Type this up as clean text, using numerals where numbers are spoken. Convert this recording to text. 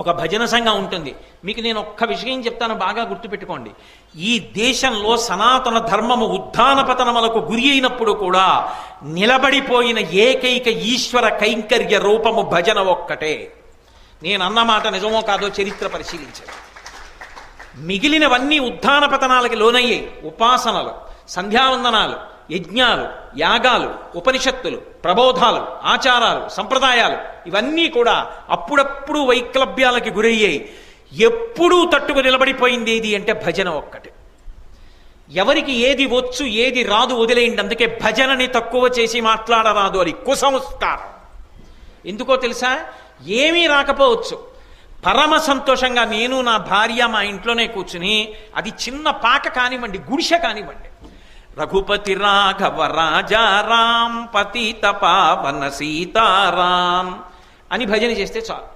ఒక భజన సంఘం ఉంటుంది. మీకు నేను ఒక్క విషయం చెప్తాను, బాగా గుర్తుపెట్టుకోండి. ఈ దేశంలో సనాతన ధర్మము ఉత్థాన పతనములకు గురి అయినప్పుడు కూడా నిలబడిపోయిన ఏకైక ఈశ్వర కైంకర్య రూపము భజన ఒక్కటే. నేను అన్నమాట నిజమో కాదో చరిత్ర పరిశీలించాను. మిగిలినవన్నీ ఉత్థాన పతనాలకి లోనయ్యాయి. ఉపాసనలు, సంధ్యావందనాలు, యజ్ఞాలు, యాగాలు, ఉపనిషత్తులు, ప్రబోధాలు, ఆచారాలు, సంప్రదాయాలు ఇవన్నీ కూడా అప్పుడప్పుడు వైక్లభ్యాలకి గురయ్యాయి. ఎప్పుడూ తట్టుకు నిలబడిపోయింది ఏది అంటే భజన ఒక్కటే. ఎవరికి ఏది వచ్చు ఏది రాదు వదిలేయండి. అందుకే భజనని తక్కువ చేసి మాట్లాడరాదు, అది కుసంస్కారం. ఎందుకో తెలుసా? ఏమీ రాకపోవచ్చు, పరమ సంతోషంగా నేను నా భార్య మా ఇంట్లోనే కూర్చుని, అది చిన్న పాక కానివ్వండి, గుడిసె కానివ్వండి, రఘుపతి రాఘవ రాజారాం పతిత పావన సీతారాం అని భజన చేస్తే చాలు.